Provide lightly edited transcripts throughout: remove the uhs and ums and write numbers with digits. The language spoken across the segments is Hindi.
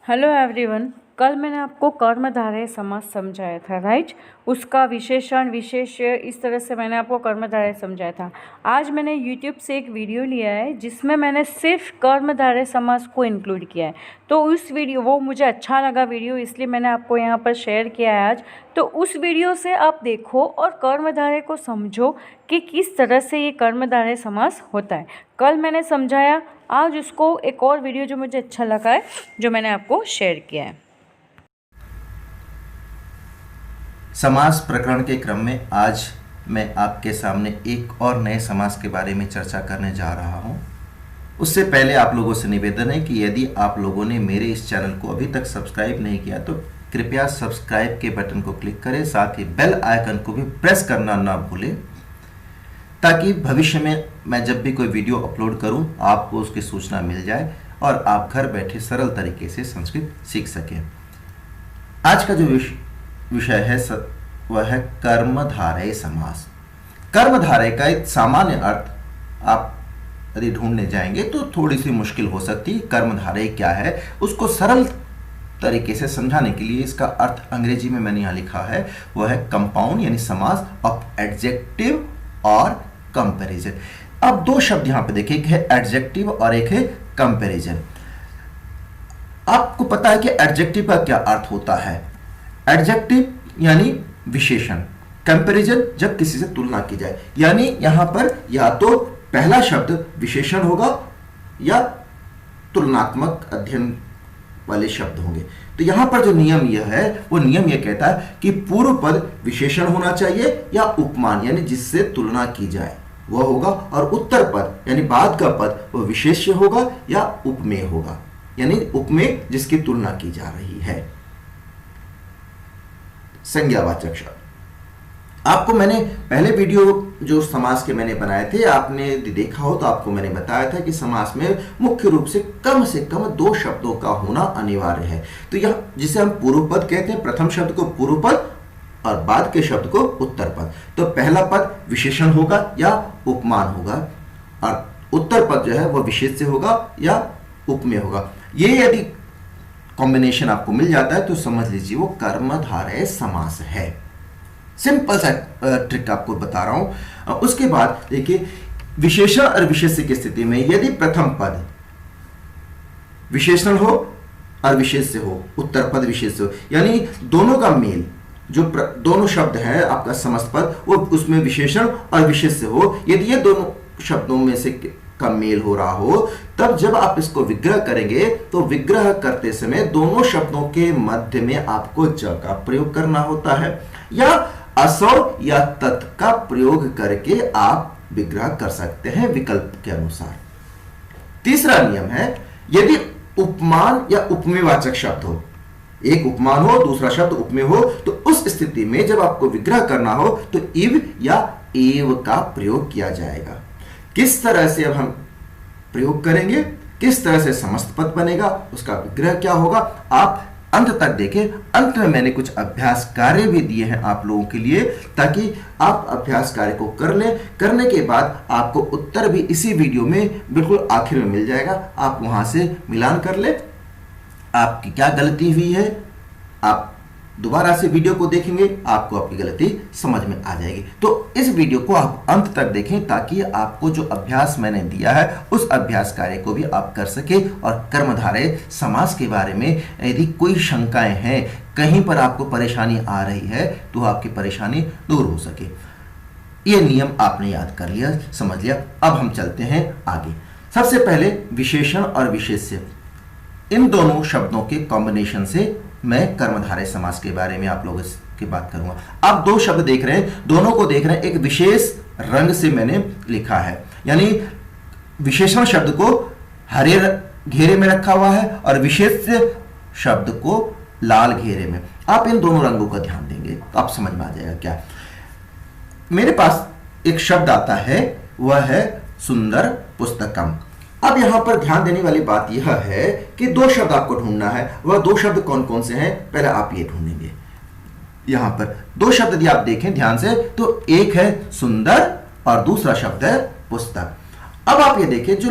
Hello everyone. कल मैंने आपको कर्मधारय समास समझाया था, राइट। उसका विशेषण विशेष्य इस तरह से मैंने आपको कर्मधारय समझाया था। आज मैंने यूट्यूब से एक वीडियो लिया है जिसमें मैंने सिर्फ कर्मधारय समास को इंक्लूड किया है। तो उस वीडियो वो मुझे अच्छा लगा वीडियो, इसलिए मैंने आपको यहाँ पर शेयर किया है आज। तो उस वीडियो से आप देखो और कर्मधारय को समझो कि किस तरह से ये कर्मधारय समास होता है। कल मैंने समझाया, आज उसको एक और वीडियो जो मुझे अच्छा लगा है जो मैंने आपको शेयर किया है। समास प्रकरण के क्रम में आज मैं आपके सामने एक और नए समास के बारे में चर्चा करने जा रहा हूं। उससे पहले आप लोगों से निवेदन है कि यदि आप लोगों ने मेरे इस चैनल को अभी तक सब्सक्राइब नहीं किया तो कृपया सब्सक्राइब के बटन को क्लिक करें, साथ ही बेल आइकन को भी प्रेस करना ना भूलें, ताकि भविष्य में मैं जब भी कोई वीडियो अपलोड करूं आपको उसकी सूचना मिल जाए और आप घर बैठे सरल तरीके से संस्कृत सीख सकें। आज का जो विषय है वह है कर्मधारय समास। कर्मधारय का एक सामान्य अर्थ आप यदि ढूंढने जाएंगे तो थोड़ी सी मुश्किल हो सकती है। कर्मधारय क्या है उसको सरल तरीके से समझाने के लिए इसका अर्थ अंग्रेजी में मैंने यहाँ लिखा है, वह है कंपाउंड यानी समास ऑफ एडजेक्टिव और कंपैरिजन। अब दो शब्द यहाँ पे देखिए, एक है एडजेक्टिव और एक है कंपैरिजन। आपको पता है कि एडजेक्टिव का क्या अर्थ होता है। एडजेक्टिव यानी विशेषण, कंपैरिजन जब किसी से तुलना की जाए, यानी यहां पर या तो पहला शब्द विशेषण होगा या तुलनात्मक अध्ययन वाले शब्द होंगे। तो यहां पर जो नियम यह है वो नियम यह कहता है कि पूर्व पद विशेषण होना चाहिए या उपमान यानी जिससे तुलना की जाए वह होगा, और उत्तर पद यानी बाद का पद वह विशेष्य होगा या उपमेय होगा, यानी उपमेय जिसकी तुलना की जा रही है। संज्ञावाचक शब्द आपको मैंने पहले वीडियो जो समास के मैंने बनाए थे आपने देखा हो तो आपको मैंने बताया था कि समास में मुख्य रूप से कम दो शब्दों का होना अनिवार्य है। तो यह जिसे हम पूर्व पद कहते हैं, प्रथम शब्द को पूर्व पद और बाद के शब्द को उत्तर पद। तो पहला पद विशेषण होगा या उपमान होगा और उत्तर पद जो है वह विशेष्य होगा या उपमेय होगा। ये यदि कॉम्बिनेशन आपको मिल जाता है तो समझ लीजिए वो कर्मधारय समास है। सिंपल सा ट्रिक आपको बता रहा हूं। उसके बाद देखिए, विशेषण और विशेष्य की स्थिति में यदि प्रथम पद विशेषण हो और विशेष्य हो, उत्तर पद विशेष्य हो, यानी दोनों का मेल, जो दोनों शब्द है आपका समस्त पद वो उसमें विशेषण और विशेष्य हो, यदि ये दोनों शब्दों में से का मेल हो रहा हो, तब जब आप इसको विग्रह करेंगे तो विग्रह करते समय दोनों शब्दों के मध्य में आपको ज का प्रयोग करना होता है या असौ या तत् का प्रयोग करके आप विग्रह कर सकते हैं विकल्प के अनुसार। तीसरा नियम है, यदि उपमान या उपमेयवाचक शब्द हो, एक उपमान हो दूसरा शब्द उपमेय हो, तो उस स्थिति में जब आपको विग्रह करना हो तो इव या एव का प्रयोग किया जाएगा। किस तरह से अब हम प्रयोग करेंगे, किस तरह से समस्त पद बनेगा, उसका विग्रह क्या होगा, आप अंत तक देखें। अंत में मैंने कुछ अभ्यास कार्य भी दिए हैं आप लोगों के लिए, ताकि आप अभ्यास कार्य को कर लें। करने के बाद आपको उत्तर भी इसी वीडियो में बिल्कुल आखिर में मिल जाएगा, आप वहां से मिलान कर लें आपकी क्या गलती हुई है। आप दोबारा से वीडियो को देखेंगे आपको आपकी गलती समझ में आ जाएगी। तो इस वीडियो को आप अंत तक देखें ताकि आपको जो अभ्यास मैंने दिया है उस अभ्यास कार्य को भी आप कर सके और कर्मधारय समास के बारे में यदि कोई शंकाएं हैं, कहीं पर आपको परेशानी आ रही है तो आपकी परेशानी दूर हो सके। ये नियम आपने याद कर लिया, समझ लिया। अब हम चलते हैं आगे। सबसे पहले विशेषण और विशेष्य, इन दोनों शब्दों के कॉम्बिनेशन से मैं कर्मधारय समास के बारे में आप लोगों की बात करूंगा। आप दो शब्द देख रहे हैं, दोनों को देख रहे हैं, एक विशेष रंग से मैंने लिखा है, यानी विशेषण शब्द को हरे घेरे में रखा हुआ है और विशेष शब्द को लाल घेरे में। आप इन दोनों रंगों का ध्यान देंगे तो आप समझ में आ जाएगा क्या। मेरे पास एक शब्द आता है, वह है सुंदर पुस्तकम। अब यहां पर ध्यान देने वाली बात यह है कि दो शब्द आपको ढूंढना है। वह दो शब्द कौन कौन से हैं पहले आप ये ढूंढेंगे। यहां पर दो शब्द यदि आप देखें ध्यान से तो एक है सुंदर और दूसरा शब्द है पुस्तक। अब आप ये देखें, जो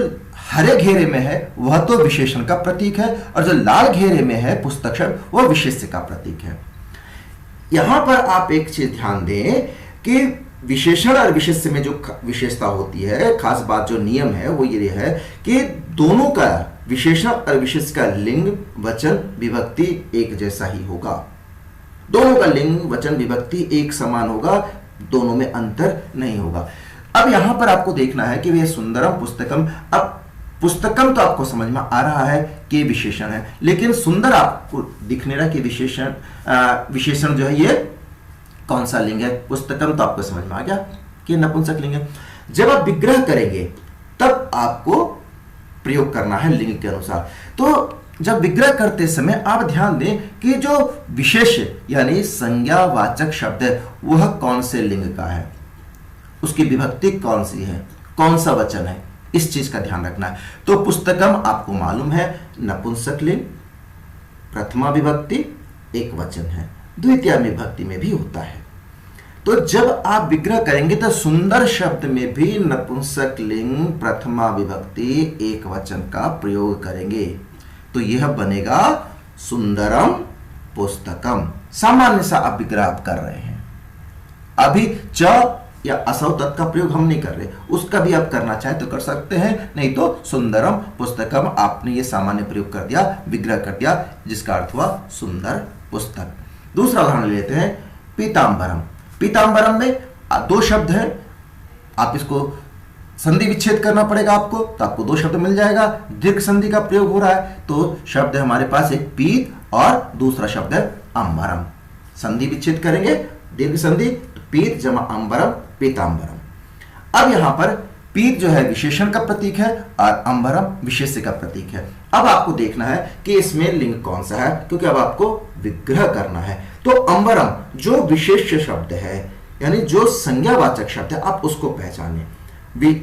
हरे घेरे में है वह तो विशेषण का प्रतीक है, और जो लाल घेरे में है पुस्तक शब्द वह विशेष्य का प्रतीक है। यहां पर आप एक चीज ध्यान दें कि विशेषण और विशेष्य में जो विशेषता होती है, खास बात जो नियम है वो ये है कि दोनों का विशेषण और विशेष्य का लिंग वचन विभक्ति एक जैसा ही होगा। दोनों का लिंग वचन विभक्ति एक समान होगा, दोनों में अंतर नहीं होगा। अब यहां पर आपको देखना है कि वह सुंदरम पुस्तकम, अब पुस्तकम तो आपको समझ में आ रहा है कि विशेषण है, लेकिन सुंदर आपको दिख नहीं रहा कि विशेषण जो है ये कौन सा लिंग है। पुस्तकम तो आपको समझ में आ गया कि नपुंसक लिंग है। जब आप विग्रह करेंगे तब आपको प्रयोग करना है लिंग के अनुसार। तो जब विग्रह करते समय आप ध्यान दें कि जो विशेष यानी संज्ञावाचक शब्द है वह कौन से लिंग का है, उसकी विभक्ति कौन सी है, कौन सा वचन है, इस चीज का ध्यान रखना है। तो पुस्तकम आपको मालूम है नपुंसक लिंग, प्रथमा विभक्ति एक वचन है, द्वितीय विभक्ति में भी होता है। तो जब आप विग्रह करेंगे तो सुंदर शब्द में भी नपुंसक लिंग प्रथमा विभक्ति एक वचन का प्रयोग करेंगे, तो यह बनेगा सुंदरम पुस्तकम। सामान्य सा आप विग्रह आप कर रहे हैं, अभी च या असौ तत् का प्रयोग हम नहीं कर रहे, उसका भी आप करना चाहे तो कर सकते हैं, नहीं तो सुंदरम पुस्तकम आपने ये सामान्य प्रयोग कर दिया, विग्रह कर दिया, जिसका अर्थ हुआ सुंदर पुस्तक। दूसरा उदाहरण लेते हैं पीतांबरम। पीतांबरम में दो शब्द हैं, आप इसको संधि विच्छेद करना पड़ेगा आपको, तो आपको दो शब्द मिल जाएगा। दीर्घ संधि का प्रयोग हो रहा है, तो शब्द है हमारे पास एक पीत और दूसरा शब्द है अंबरम। संधि विच्छेद करेंगे, दीर्घ संधि, तो पीत जमा अंबरम पीतांबरम। अब यहां पर पीत जो है विशेषण का प्रतीक है और अंबरम विशेष्य का प्रतीक है। अब आपको देखना है कि इसमें लिंग कौन सा है, क्योंकि अब आपको विग्रह करना है। तो अंबरम जो विशेष्य शब्द है यानी जो संज्ञावाचक शब्द है, आप उसको पहचाने।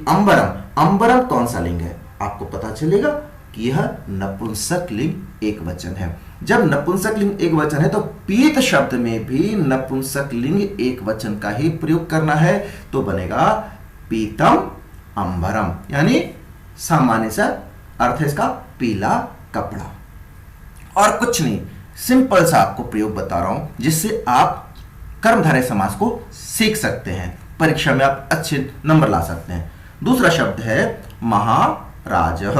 अंबरम, अंबरम कौन सा लिंग है, आपको पता चलेगा कि यह नपुंसक लिंग एक वचन है। जब नपुंसक लिंग एक वचन है तो पीत शब्द में भी नपुंसक लिंग एक वचन का ही प्रयोग करना है, तो बनेगा पीतम अंबरम, यानी सामान्य सा अर्थ है इसका पीला कपड़ा। और कुछ नहीं, सिंपल सा आपको प्रयोग बता रहा हूं जिससे आप कर्मधारय समास को सीख सकते हैं, परीक्षा में आप अच्छे नंबर ला सकते हैं। दूसरा शब्द है महाराजः।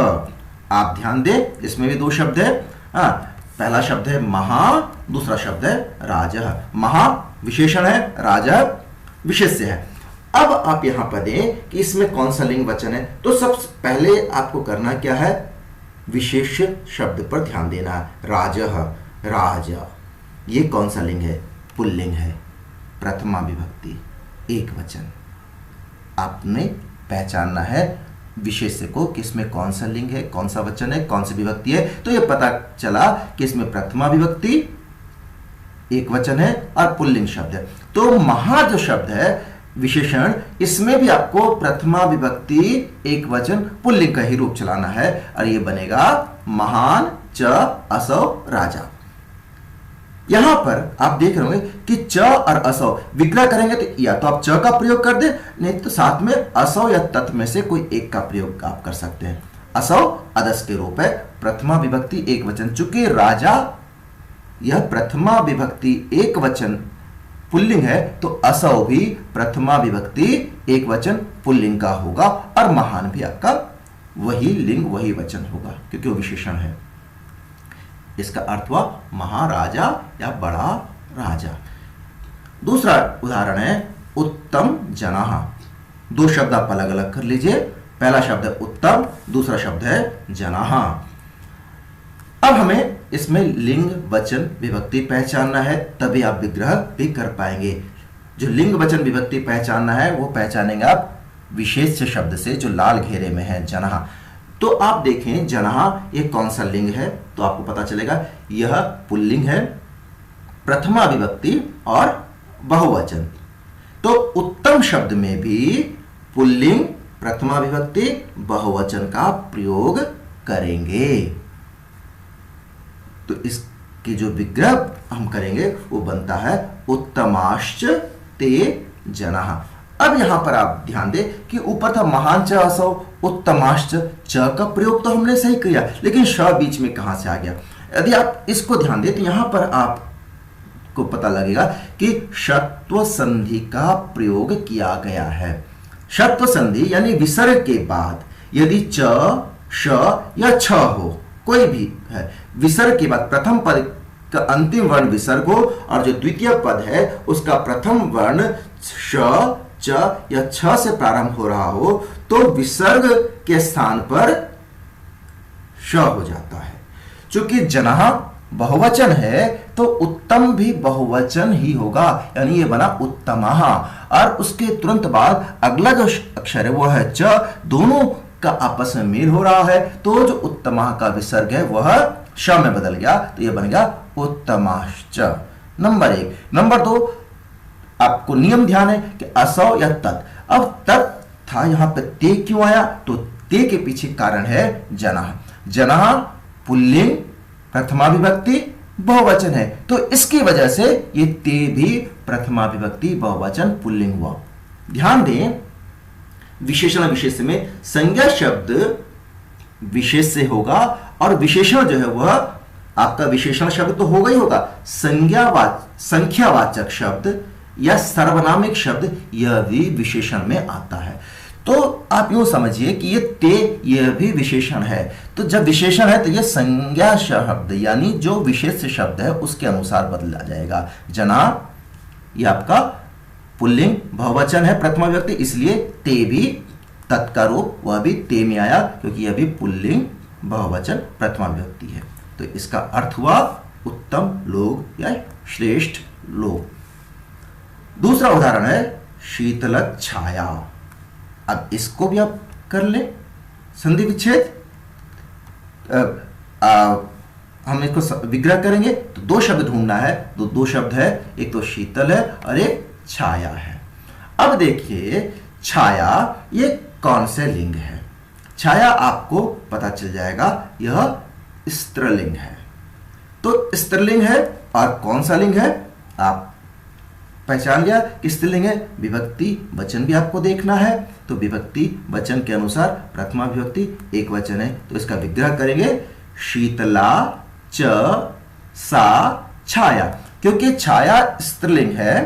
आप ध्यान दें, इसमें भी दो शब्द है। पहला शब्द है महा, दूसरा शब्द है राजः। महा विशेषण है, राजा विशेष्य है। अब आप यहां पर दें कि इसमें कौन सा लिंग वचन है, तो सबसे पहले आपको करना क्या है, विशेष शब्द पर ध्यान देना है। राजः, राजा, ये कौन सा लिंग है, पुल्लिंग है, प्रथमा विभक्ति एक वचन। आपने पहचानना है विशेष्य को कि इसमें कौन सा लिंग है, कौन सा वचन है, कौन सी विभक्ति है। तो यह पता चला कि इसमें प्रथमा विभक्ति एक वचन है और पुल्लिंग शब्द है। तो महा जो शब्द है विशेषण, इसमें भी आपको प्रथमा विभक्ति एक वचन पुल्लिंग का ही रूप चलाना है, और यह बनेगा महान च असौ राजा। यहां पर आप देख रहे होंगे कि च और असौ विग्रह करेंगे तो या तो आप च का प्रयोग कर दें, नहीं तो साथ में असौ या तत् में से कोई एक का प्रयोग आप कर सकते हैं। असौ अदस के रूप है, प्रथमा विभक्ति एक वचन। चूंकि राजा यह प्रथमा विभक्ति एक वचन पुल्लिंग है, तो असौ भी प्रथमा विभक्ति एक वचन पुल्लिंग का होगा, और महान भी आपका वही लिंग वही वचन होगा क्योंकि वो विशेषण है। इसका अर्थ हुआ महाराजा या बड़ा राजा। दूसरा उदाहरण है उत्तम जनाः। दो शब्द आप अलग अलग कर लीजिए, पहला शब्द है उत्तम, दूसरा शब्द है जनाः। अब हमें इसमें लिंग वचन विभक्ति पहचानना है, तभी आप विग्रह भी कर पाएंगे। जो लिंग वचन विभक्ति पहचानना है वो पहचानेंगे आप विशेष शब्द से जो लाल घेरे में है, जनाः। तो आप देखें जनाः ये कौन सा लिंग है, तो आपको पता चलेगा यह पुल्लिंग है, प्रथमा विभक्ति और बहुवचन। तो उत्तम शब्द में भी पुल्लिंग प्रथमा विभक्ति बहुवचन का प्रयोग करेंगे। तो इसकी जो विग्रह हम करेंगे वो बनता है उत्तमाश्च ते जनाः। अब यहां पर आप ध्यान दें कि ऊपर था महान च असौ उत्तमाश्च, च का प्रयोग तो हमने सही किया, लेकिन श बीच में कहां से आ गया। यदि आप इसको ध्यान दें तो यहां पर आपको पता लगेगा कि षत्व संधि का प्रयोग किया गया है। षत्व संधि यानी विसर्ग के बाद यदि च, श या छ हो, कोई भी है, विसर्ग के बाद प्रथम पद का अंतिम वर्ण विसर्ग हो और जो द्वितीय पद है उसका प्रथम वर्ण श, च या छ से प्रारंभ हो रहा हो, तो विसर्ग के स्थान पर श हो जाता है। चूंकि जनाह बहुवचन है तो उत्तम भी बहुवचन ही होगा, यानी ये बना उत्तमः, और उसके तुरंत बाद अगला जो अक्षर है वह है च, दोनों का आपस में मेल हो रहा है, तो जो उत्तमः का विसर्ग है वह श में बदल गया, तो यह बन गया उत्तमाश्च। नंबर 1। नंबर 2, आपको नियम ध्यान है कि असौ या तत्। अब तत् था, यहां पे ते क्यों आया, तो ते के पीछे कारण है जनाह। जनाह पुल्लिंग प्रथमा विभक्ति बहुवचन है, तो इसकी वजह से ये ते भी प्रथमा विभक्ति बहुवचन पुल्लिंग हुआ। ध्यान दें, विशेषण विशेष में संज्ञा शब्द विशेष से होगा और विशेषण जो है वह आपका विशेषण शब्द तो होगा ही होगा, संख्यावाचक शब्द या सर्वनामिक शब्द यह भी विशेषण में आता है। तो आप यूं समझिए कि ये ते यह भी विशेषण है, तो जब विशेषण है तो यह संज्ञा शब्द यानी जो विशेष शब्द है उसके अनुसार बदला जाएगा। जना ये आपका पुल्लिंग बहुवचन है प्रथमा विभक्ति, इसलिए ते भी तत् का रूप वह भी ते में आया, क्योंकि यह भी पुल्लिंग बहुवचन प्रथमा विभक्ति है। तो इसका अर्थ हुआ उत्तम लोग या श्रेष्ठ लोग। दूसरा उदाहरण है शीतल छाया। अब इसको भी आप कर ले संधि विच्छेद, हम इसको विग्रह करेंगे तो दो शब्द ढूंढना है, तो दो शब्द है, एक तो शीतल है और एक छाया है। अब देखिए छाया ये कौन से लिंग है। छाया आपको पता चल जाएगा यह स्त्रीलिंग है, तो स्त्रीलिंग है और कौन सा लिंग है आप पहचान लिया कि स्त्रीलिंग है। विभक्ति वचन भी आपको देखना है, तो विभक्ति वचन के अनुसार प्रथमा विभक्ति एक वचन है, तो इसका विग्रह करेंगे शीतला च सा छाया। क्योंकि छाया स्त्रीलिंग है,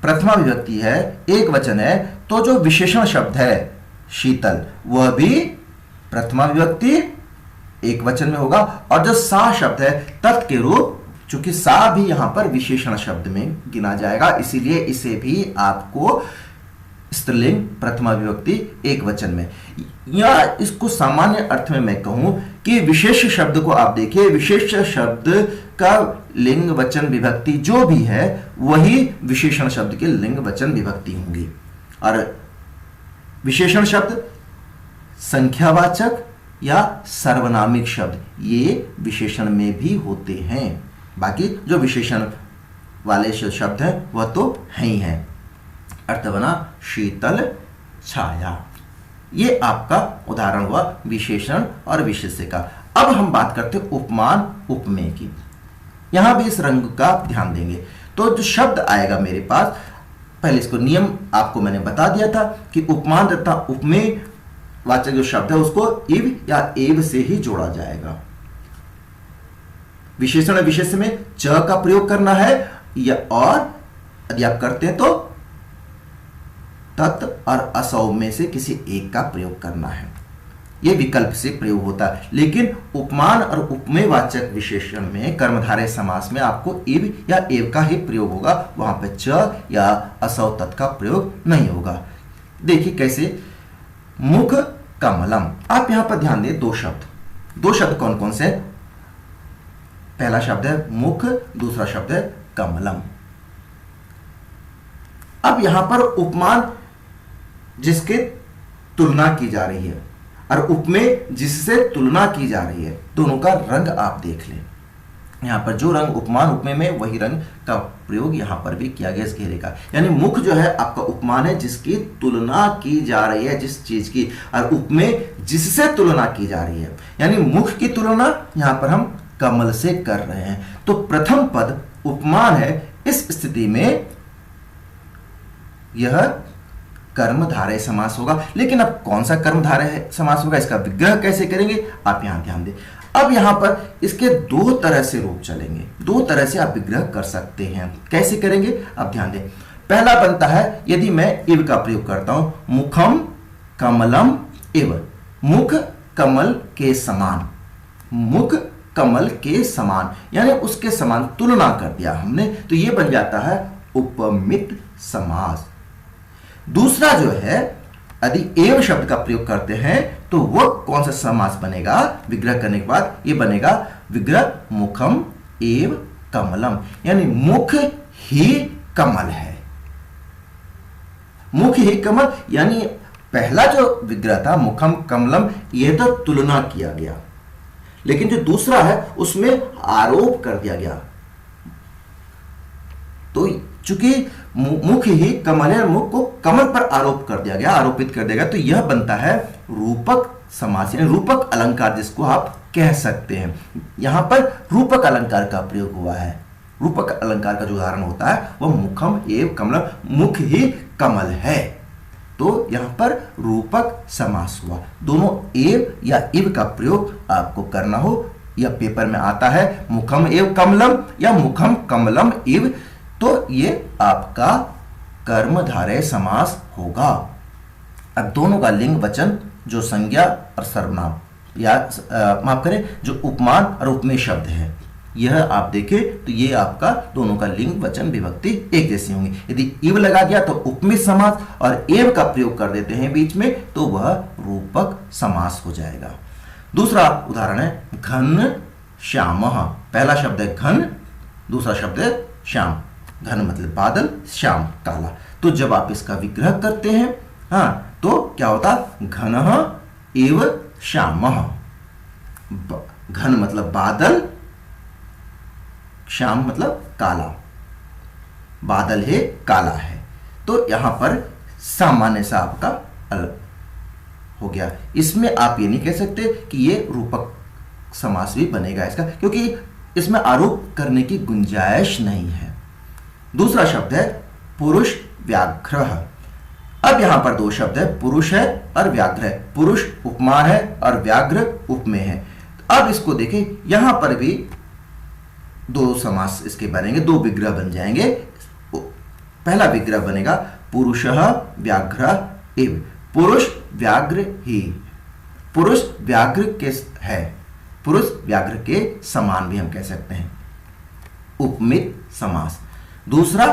प्रथमा विभक्ति है, एक वचन है, तो जो विशेषण शब्द है शीतल वह भी प्रथमा विभक्ति एक वचन में होगा, और जो सा शब्द है तत् के रूप, चूंकि सा भी यहां पर विशेषण शब्द में गिना जाएगा, इसीलिए इसे भी आपको स्त्रीलिंग प्रथमा विभक्ति एक वचन में, या इसको सामान्य अर्थ में मैं कहूं कि विशेष शब्द को आप देखिए, विशेष शब्द का लिंग वचन विभक्ति जो भी है वही विशेषण शब्द के लिंग वचन विभक्ति होंगी। और विशेषण शब्द संख्यावाचक या सर्वनामिक शब्द ये विशेषण में भी होते हैं, बाकी जो विशेषण वाले शब्द हैं वह तो है ही हैं। अर्थ बना शीतल छाया। ये आपका उदाहरण हुआ विशेषण और विशेष्य का। अब हम बात करते हैं उपमान उपमेय की। यहां भी इस रंग का ध्यान देंगे, तो जो शब्द आएगा मेरे पास, पहले इसको नियम आपको मैंने बता दिया था कि उपमान तथा उपमेय वाचक जो शब्द है उसको इव या एव से ही जोड़ा जाएगा। विशेषण विशेष्य में च का प्रयोग करना है, या और यदि आप करते हैं तो तत् और असौ में से किसी एक का प्रयोग करना है। यह विकल्प से प्रयोग होता है, लेकिन उपमान और उपमेय वाचक विशेषण में कर्मधारय समास में आपको इव या एव का ही प्रयोग होगा, वहां पे च या असौ तत् का प्रयोग नहीं होगा। देखिए कैसे, मुख कमलम। आप यहां पर ध्यान दें, दो शब्द कौन कौन से? पहला शब्द है मुख, दूसरा शब्द है कमलम। अब यहां पर उपमान जिसके तुलना की जा रही है और उपमेय जिससे तुलना की जा रही है, दोनों का रंग आप देख लें। यहां पर जो रंग उपमान उपमेय में, वही रंग का प्रयोग यहां पर भी किया गया इस घेरे का। यानी मुख जो है आपका उपमान है जिसकी तुलना की जा रही है जिस चीज की, और उपमेय जिससे तुलना की जा रही है। यानी मुख की तुलना यहां पर हम कमल से कर रहे हैं, तो प्रथम पद उपमान है, इस स्थिति में यह कर्मधारय समास होगा। लेकिन अब कौन सा कर्मधारय समास होगा, इसका विग्रह कैसे करेंगे, आप यहां ध्यान दें। अब यहां पर इसके दो तरह से रूप चलेंगे, दो तरह से आप विग्रह कर सकते हैं। कैसे करेंगे, आप ध्यान दें। पहला बनता है, यदि मैं इव का प्रयोग करता हूं, मुखम कमलम इव, मुख कमल के समान, मुख कमल के समान, यानी उसके समान तुलना कर दिया हमने, तो यह बन जाता है उपमित समास। दूसरा जो है, यदि एव शब्द का प्रयोग करते हैं तो वह कौन सा समास बनेगा, विग्रह करने के बाद यह बनेगा विग्रह मुखम एव कमलम, यानी मुख ही कमल है, मुख ही कमल। यानी पहला जो विग्रह था मुखम कमलम, यह तो तुलना किया गया, लेकिन जो दूसरा है उसमें आरोप कर दिया गया। तो चूंकि मुख ही कमल है, मुख को कमल पर आरोप कर दिया गया, आरोपित कर दिया गया, तो यह बनता है रूपक समास, यानी रूपक अलंकार जिसको आप कह सकते हैं। यहां पर रूपक अलंकार का प्रयोग हुआ है। रूपक अलंकार का जो उदाहरण होता है वह मुखम एव कमलम, मुख ही कमल है, तो यहां पर रूपक समास हुआ। दोनों एव या इव का प्रयोग आपको करना हो, या पेपर में आता है मुखम एव कमलम या मुखम कमलम इव, तो ये आपका कर्मधारय समास होगा। अब दोनों का लिंग वचन, जो संज्ञा और सर्वनाम, या माफ करें जो उपमान और उपमेय शब्द है, यह आप देखें तो ये आपका दोनों का लिंग वचन विभक्ति एक जैसी होंगी। यदि इव लगा दिया तो उपमेय समास, और एव का प्रयोग कर देते हैं बीच में तो वह रूपक समास हो जाएगा। दूसरा उदाहरण है घन श्यामः। पहला शब्द है घन, दूसरा शब्द है श्याम। घन मतलब बादल, श्याम काला। तो जब आप इसका विग्रह करते हैं तो क्या होता, घनः एव श्यामः। घन मतलब बादल, श्याम मतलब काला, बादल है काला है, तो यहां पर सामान्य सा आपका अलग हो गया। इसमें आप ये नहीं कह सकते कि ये रूपक समास भी बनेगा इसका, क्योंकि इसमें आरोप करने की गुंजाइश नहीं है। दूसरा शब्द है पुरुष व्याघ्र। अब यहां पर दो शब्द है, पुरुष है और व्याघ्र है। पुरुष उपमा है और व्याघ्र उपमेय है। अब इसको देखें, यहां पर भी दो समास इसके बनेंगे, दो विग्रह बन जाएंगे। पहला विग्रह बनेगा पुरुषः व्याघ्र इव, पुरुष व्याघ्र ही, पुरुष व्याघ्र के है, पुरुष व्याघ्र के समान भी हम कह सकते हैं, उपमित समास। दूसरा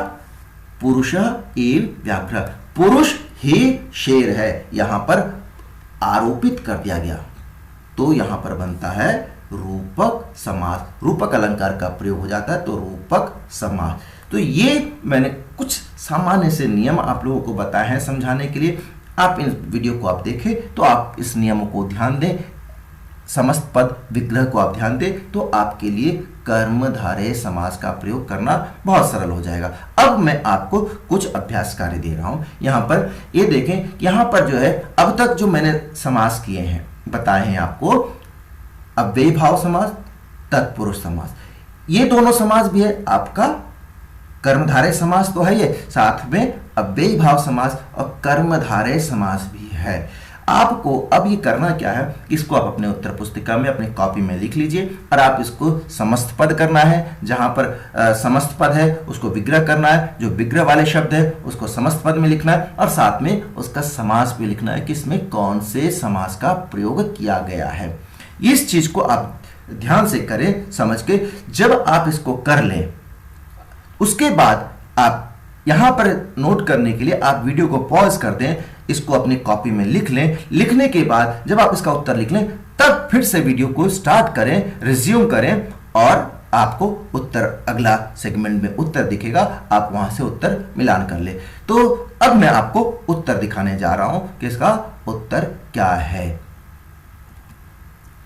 पुरुषः एव व्याघ्र, पुरुष ही शेर है, यहां पर आरोपित कर दिया गया, तो यहां पर बनता है रूपक समास। रूपक अलंकार का प्रयोग हो जाता है तो रूपक समास। तो ये मैंने कुछ सामान्य से नियम आप लोगों को बताए हैं समझाने के लिए। आप इन वीडियो को आप देखें तो आप इस नियमों को ध्यान दें, समस्त पद विग्रह को आप ध्यान दें, तो आपके लिए कर्मधारय समास का प्रयोग करना बहुत सरल हो जाएगा। अब मैं आपको कुछ अभ्यास कार्य दे रहा हूं। यहां पर ये देखें, यहां पर जो है अब तक जो मैंने समास किए हैं, बताए हैं आपको, अव्ययी भाव समास, तत्पुरुष समास, ये दोनों समास भी है आपका कर्मधारय समास तो है ये, साथ में अव्ययी भाव समास और कर्मधारय समास भी है। आपको अब ये करना क्या है, इसको आप अपने उत्तर पुस्तिका में अपनी कॉपी में लिख लीजिए और आप इसको समस्त पद करना है। जहां पर समस्त पद है उसको विग्रह करना है, जो विग्रह वाले शब्द है उसको समस्त पद में लिखना है, और साथ में उसका समास भी लिखना है कि इसमें कौन से समास का प्रयोग किया गया है। इस चीज को आप ध्यान से करें, समझ के। जब आप इसको कर लें उसके बाद आप यहां पर नोट करने के लिए आप वीडियो को पॉज कर दें, इसको अपनी कॉपी में लिख लें। लिखने के बाद जब आप इसका उत्तर लिख लें तब फिर से वीडियो को स्टार्ट करें, रिज्यूम करें, और आपको उत्तर अगला सेगमेंट में उत्तर दिखेगा, आप वहां से उत्तर मिलान कर ले। तो अब मैं आपको उत्तर दिखाने जा रहा हूं कि इसका उत्तर क्या है।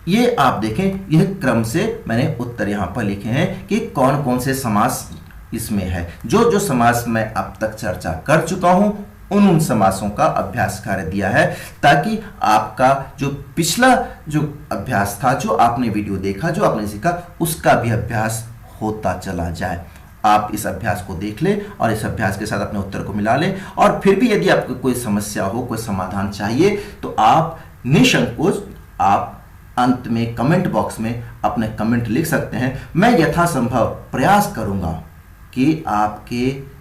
ये आप देखें, यह क्रम से मैंने उत्तर यहां पर लिखे हैं कि कौन कौन से समास इसमें है। जो जो समास मैं अब तक चर्चा कर चुका हूं उन समासों का अभ्यास कार्य दिया है, ताकि आपका जो पिछला जो अभ्यास था, जो आपने वीडियो देखा, जो आपने सीखा, उसका भी अभ्यास होता चला जाए। आप इस अभ्यास को देख लें और इस अभ्यास के साथ अपने उत्तर को मिला लें। और फिर भी यदि आपको कोई समस्या हो, कोई समाधान चाहिए, तो आप निसंकोच आप अंत में कमेंट बॉक्स में अपने कमेंट लिख सकते हैं। मैं यथासंभव प्रयास करूंगा कि आपके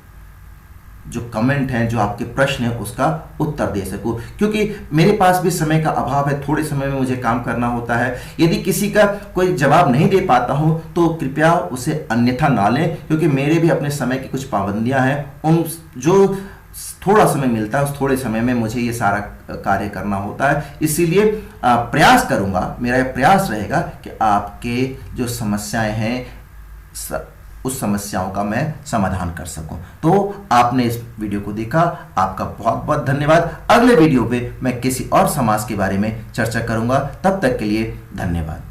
जो कमेंट हैं, जो आपके प्रश्न हैं, उसका उत्तर दे सकूं, क्योंकि मेरे पास भी समय का अभाव है, थोड़े समय में मुझे काम करना होता है। यदि किसी का कोई जवाब नहीं दे पाता हूं तो कृपया उसे अन्यथा ना लें, क्योंकि मेरे भी अपने समय की कुछ पाबंदियां हैं। उन जो थोड़ा समय मिलता है उस थोड़े समय में मुझे ये सारा कार्य करना होता है। इसीलिए प्रयास करूंगा, मेरा प्रयास रहेगा कि आपके जो समस्याएं हैं उस समस्याओं का मैं समाधान कर सकूं। तो आपने इस वीडियो को देखा, आपका बहुत बहुत धन्यवाद। अगले वीडियो पे मैं किसी और समास के बारे में चर्चा करूंगा। तब तक के लिए धन्यवाद।